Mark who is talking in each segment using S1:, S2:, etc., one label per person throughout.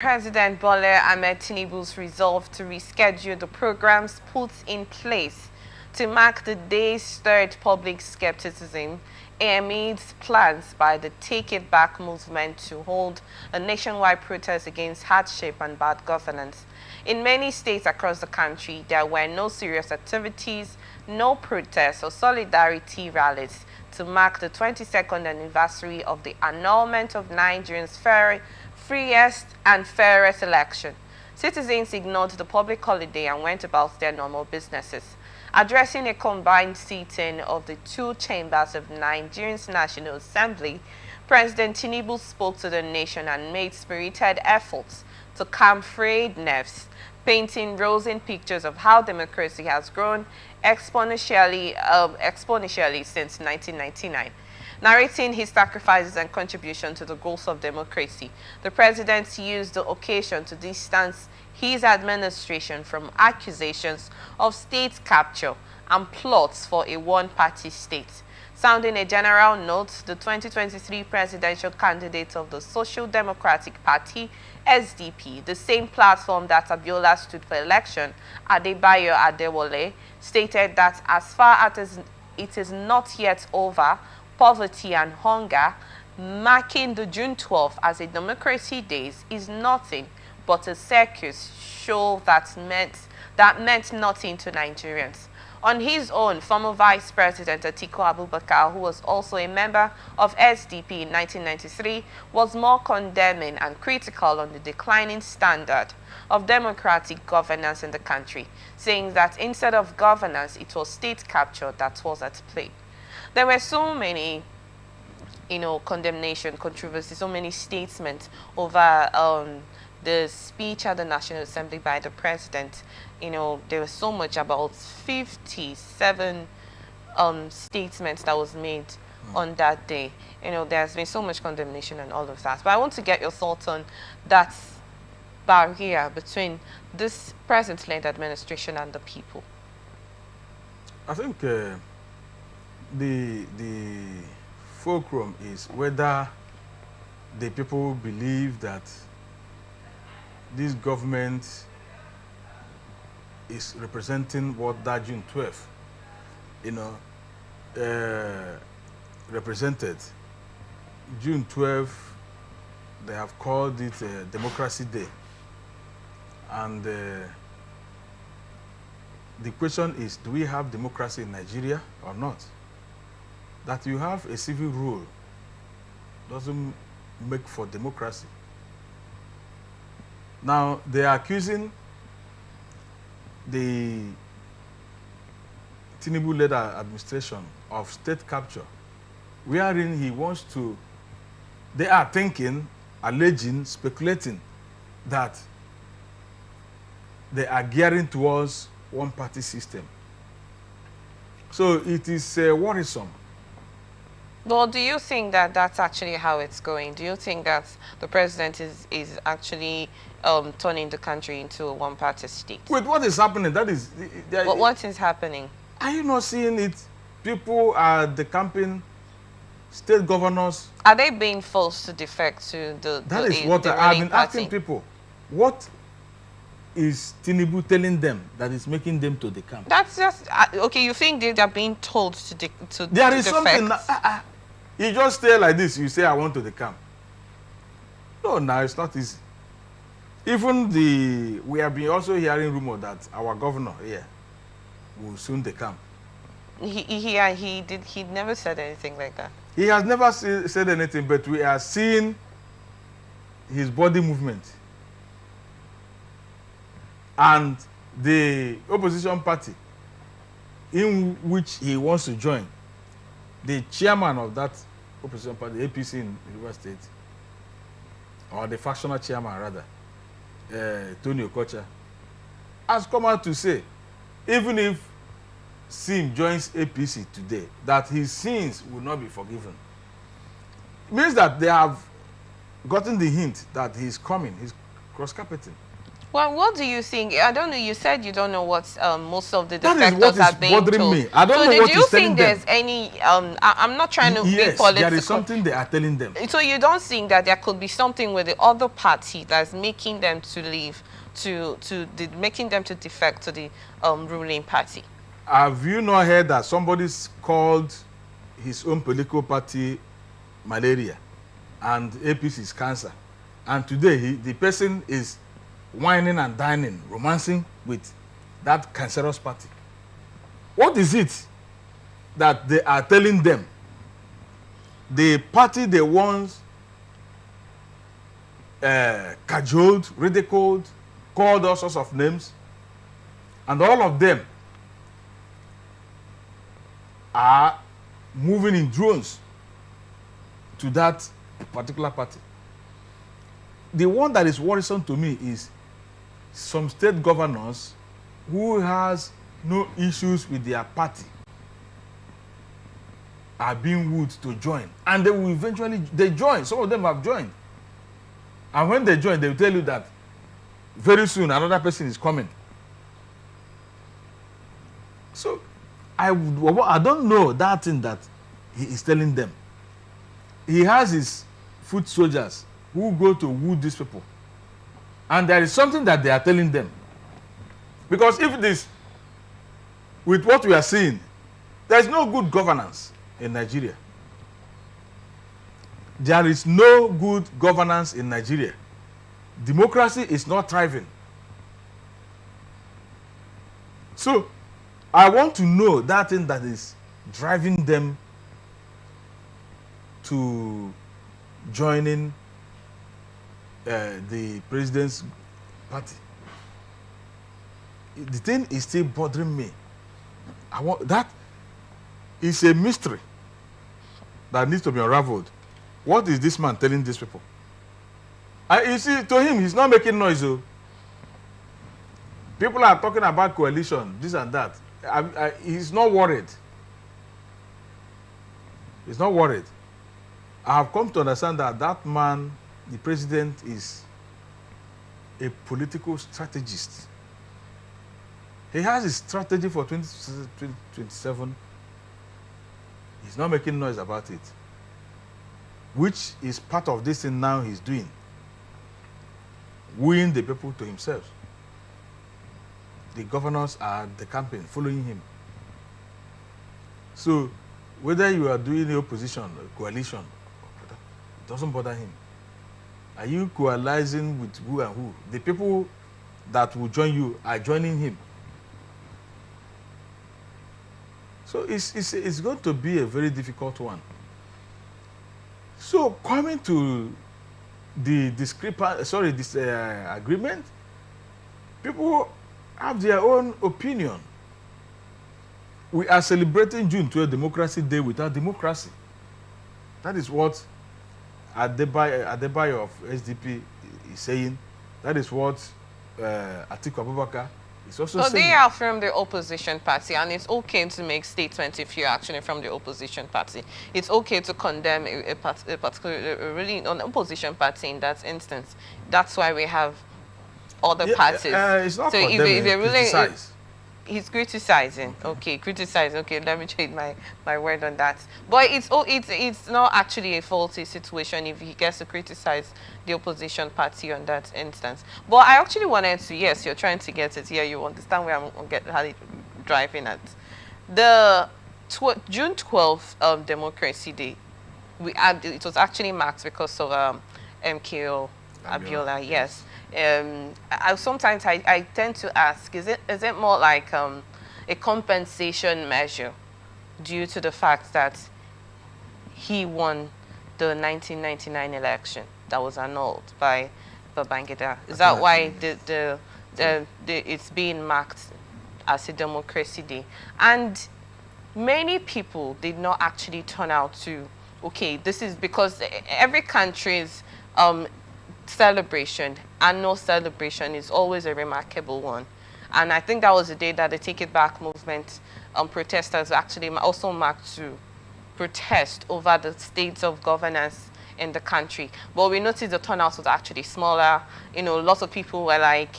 S1: President Bola Ahmed Tinubu's resolve to reschedule the programs put in place to mark the day's stirred public skepticism amid plans by the Take It Back movement to hold a nationwide protest against hardship and bad governance. In many states across the country, there were no serious activities, no protests or solidarity rallies to mark the 22nd anniversary of the annulment of Nigerians' freest and fairest election. Citizens ignored the public holiday and went about their normal businesses. Addressing a combined sitting of the two chambers of Nigeria's National Assembly, President Tinubu spoke to the nation and made spirited efforts to calm frayed nerves, painting rosy pictures of how democracy has grown exponentially since 1999. Narrating his sacrifices and contribution to the goals of democracy, the president used the occasion to distance his administration from accusations of state capture and plots for a one-party state. Sounding a general note, the 2023 presidential candidate of the Social Democratic Party, SDP, the same platform that Abiola stood for election, Adebayo Adewole, stated that as far as it is not yet over, poverty and hunger, marking the June 12th as a democracy days is nothing but a circus show that meant nothing to Nigerians. On his own, former Vice President Atiku Abubakar, who was also a member of SDP in 1993, was more condemning and critical on the declining standard of democratic governance in the country, saying that instead of governance, it was state capture that was at play. There were so many, condemnation, controversy, so many statements over the speech at the National Assembly by the president. There was so much, about 57 statements that was made on that day. There's been so much condemnation and all of that. But I want to get your thoughts on that barrier between this present-led administration and the people.
S2: I think the fulcrum is whether the people believe that this government is representing what that June 12th, represented. June 12th, they have called it Democracy Day. And the question is, do we have democracy in Nigeria or not? That you have a civil rule doesn't make for democracy. Now, they are accusing the Tinubu-led administration of state capture, wherein he wants to, they are thinking, alleging, speculating that they are gearing towards one-party system. So it is worrisome.
S1: Well, do you think that that's actually how it's going? Do you think that the president is actually turning the country into a one-party state?
S2: With what is happening, that is...
S1: What is happening?
S2: Are you not seeing it? People are decamping, state governors.
S1: Are they being forced to defect to the
S2: That is what I've been asking people. What is Tinubu telling them that is making them to decamp?
S1: That's just... okay, you think they are being told to defect?
S2: There is something... you just stay like this, you say, I want to decamp. No, it's not easy. Even we have been also hearing rumor that our governor here will soon decamp.
S1: He never said anything like that.
S2: He has never said anything, but we are seeing his body movement. And the opposition party in which he wants to join, the chairman of that opposition party, APC in River State, or the factional chairman rather, Tony Okocha, has come out to say, even if Sim joins APC today, that his sins will not be forgiven. It means that they have gotten the hint that he's coming, he's cross-carpeting.
S1: Well, what do you think? I don't know. You said you don't know what most of the
S2: That is what
S1: defectors are
S2: is
S1: being
S2: bothering
S1: told.
S2: me. I don't
S1: So
S2: know
S1: did
S2: what
S1: you
S2: he's telling
S1: think
S2: them.
S1: there's any? I'm not trying to be
S2: Yes,
S1: political.
S2: there is something they are telling them.
S1: So you don't think that there could be something with the other party that's making them to leave, making them to defect to the ruling party?
S2: Have you not heard that somebody's called his own political party malaria and APC is cancer? And today the person is whining and dining, romancing with that cancerous party. What is it that they are telling them? The party they once cajoled, ridiculed, called all sorts of names, and all of them are moving in drones to that particular party. The one that is worrisome to me is some state governors who has no issues with their party are being wooed to join, and they will eventually join. Some of them have joined, and when they join, they will tell you that very soon another person is coming. So I don't know that thing that he is telling them. He has his foot soldiers who go to woo these people, and there is something that they are telling them. Because if it is with what we are seeing, there is no good governance in Nigeria. There is no good governance in Nigeria. Democracy is not thriving. So I want to know that thing that is driving them to joining the president's party. The thing is still bothering me. That is a mystery that needs to be unraveled. What is this man telling these people? You see, to him, he's not making noise. Though. People are talking about coalition, this and that. He's not worried. He's not worried. I have come to understand that that man, the president, is a political strategist. He has a strategy for 2027. He's not making noise about it, which is part of this thing now he's doing, wooing the people to himself. The governors are the campaign, following him. So whether you are doing the opposition or coalition, it doesn't bother him. Are you coalizing with who and who? The people that will join you are joining him. So it's going to be a very difficult one. So coming to the agreement, people have their own opinion. We are celebrating June 12 Democracy Day without democracy. That is what Adebayo of SDP is saying. That is what Atiku Abubakar is also saying.
S1: So they are from the opposition party, and it's okay to make statements if you're actually from the opposition party. It's okay to condemn a particular, really an opposition party in that instance. That's why we have other parties.
S2: It's not so condemning, criticize.
S1: He's criticizing. Okay, criticizing. Okay, let me change my word on that. But it's not actually a faulty situation if he gets to criticize the opposition party on that instance. But I actually wanted to, yes, you're trying to get it here. You understand where I'm driving at. The June 12th Democracy Day, it was actually marked because of MKO Abiola, yes. Sometimes I tend to ask, is it more like a compensation measure due to the fact that he won the 1999 election that was annulled by Babangida? Is that why it's being marked as a Democracy Day? And many people did not actually turn out to, okay, this is because every country's annual celebration is always a remarkable one. And I think that was the day that the Take It Back movement protesters actually also marked to protest over the state of governance in the country. But we noticed the turnout was actually smaller. You know, lots of people were like,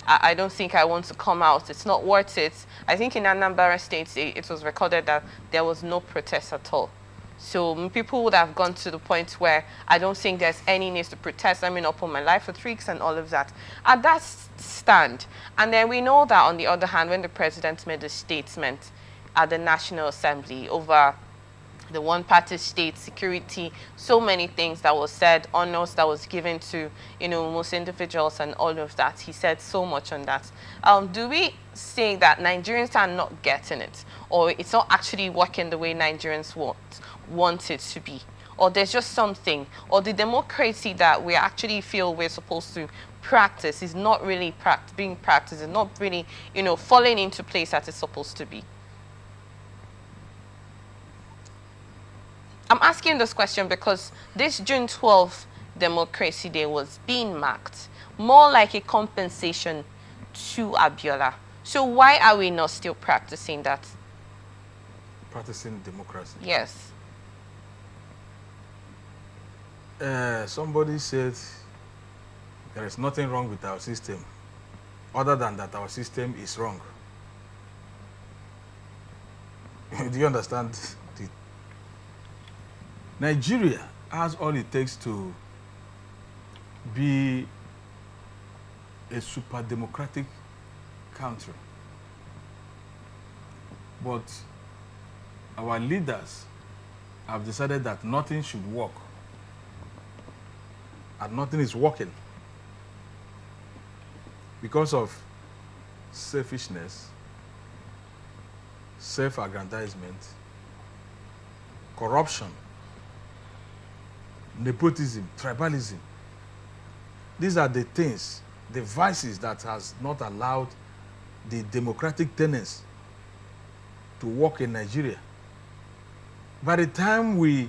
S1: I don't think I want to come out. It's not worth it. I think in Anambra State, it was recorded that there was no protest at all. So people would have gone to the point where I don't think there's any need to protest. I mean, up on my life for tricks and all of that. At that stand. And then we know that on the other hand, when the president made a statement at the National Assembly over the one-party state, security, so many things that was said, honors that was given to, most individuals and all of that. He said so much on that. Do we say that Nigerians are not getting it, or it's not actually working the way Nigerians want it to be? Or there's just something, or the democracy that we actually feel we're supposed to practice is not really being practiced, and not really, falling into place as it's supposed to be? I'm asking this question because this June 12th Democracy Day was being marked more like a compensation to Abiola. So why are we not still practicing that?
S2: Practicing democracy?
S1: Yes.
S2: Somebody said there is nothing wrong with our system other than that our system is wrong. Do you understand? Nigeria has all it takes to be a super democratic country. But our leaders have decided that nothing should work, and nothing is working because of selfishness, self-aggrandizement, corruption, nepotism, tribalism. These are the things, the vices that has not allowed the democratic tenets to work in Nigeria. By the time we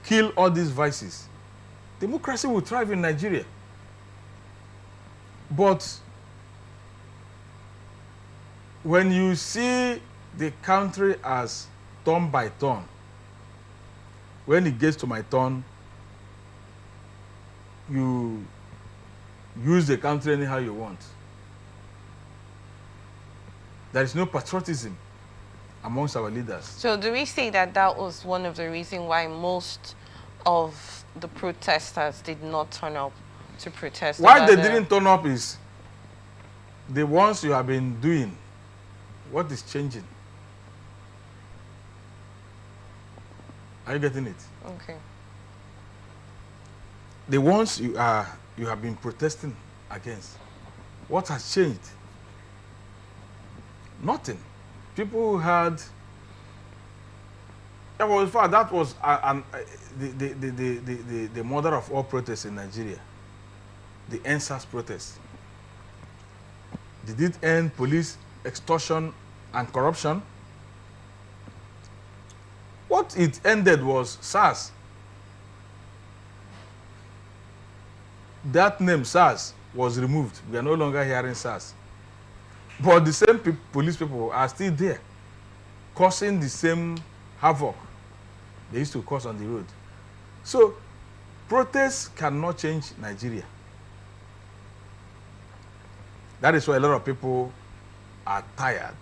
S2: kill all these vices, democracy will thrive in Nigeria. But when you see the country as turn by turn, when it gets to my turn, you use the country anyhow you want. There is no patriotism amongst our leaders.
S1: So do we say that that was one of the reasons why most of the protesters did not turn up to protest?
S2: Why they didn't turn up is the ones you have been doing. What is changing? Are you getting it?
S1: Okay.
S2: The ones you have been protesting against, what has changed? Nothing. People had. Well, in fact, that was the mother of all protests in Nigeria, the NSAS protest. Did it end police extortion and corruption? What it ended was SARS. That name, SARS, was removed. We are no longer hearing SARS. But the same police people are still there, causing the same havoc they used to cause on the road. So, protests cannot change Nigeria. That is why a lot of people are tired.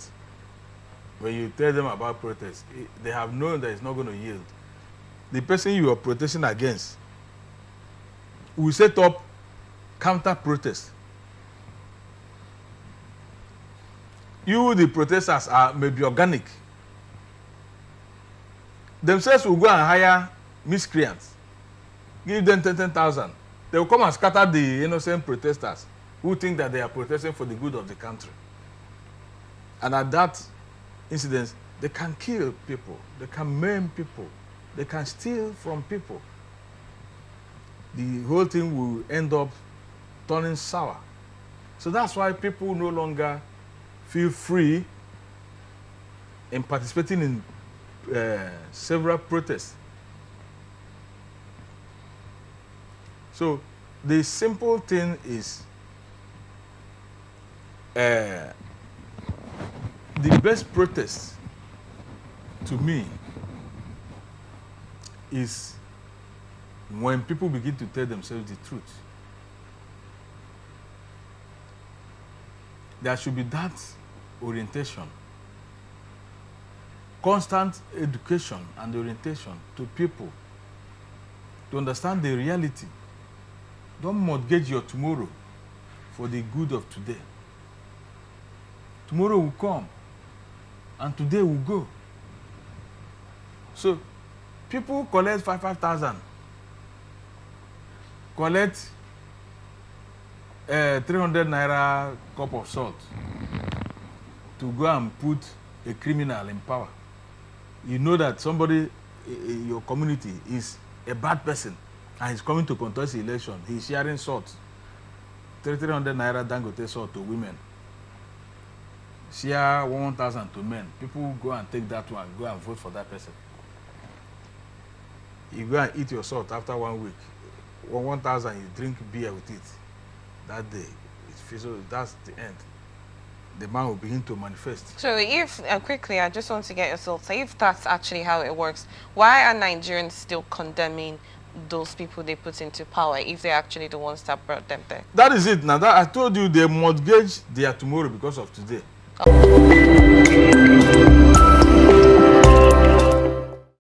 S2: When you tell them about protests, they have known that it's not going to yield. The person you are protesting against will set up counter-protest. You, the protesters, may be organic. Themselves will go and hire miscreants, give them 10,000. They will come and scatter the innocent protesters who think that they are protesting for the good of the country. And at that incident, they can kill people, they can maim people, they can steal from people. The whole thing will end up turning sour. So that's why people no longer feel free in participating in several protests. So the simple thing is the best protest to me is when people begin to tell themselves the truth. there should be that orientation, constant education and orientation to people to understand the reality. Don't mortgage your tomorrow for the good of today. Tomorrow will come and today will go. So people collect 5,000, collect 300 naira cup of salt to go and put a criminal in power. You know that somebody in your community is a bad person and he's coming to contest the election. He's sharing salt, 300 naira Dangote salt to women. Share 1,000 to men. People go and take that one, go and vote for that person. You go and eat your salt after 1 week. 1,000, you drink beer with it. That day, so that's the end. The man will begin to manifest.
S1: So if, quickly, I just want to get your thoughts. So if that's actually how it works, why are Nigerians still condemning those people they put into power if they're actually the ones that brought them there?
S2: That is it. Now, that I told you they mortgage their tomorrow because of today.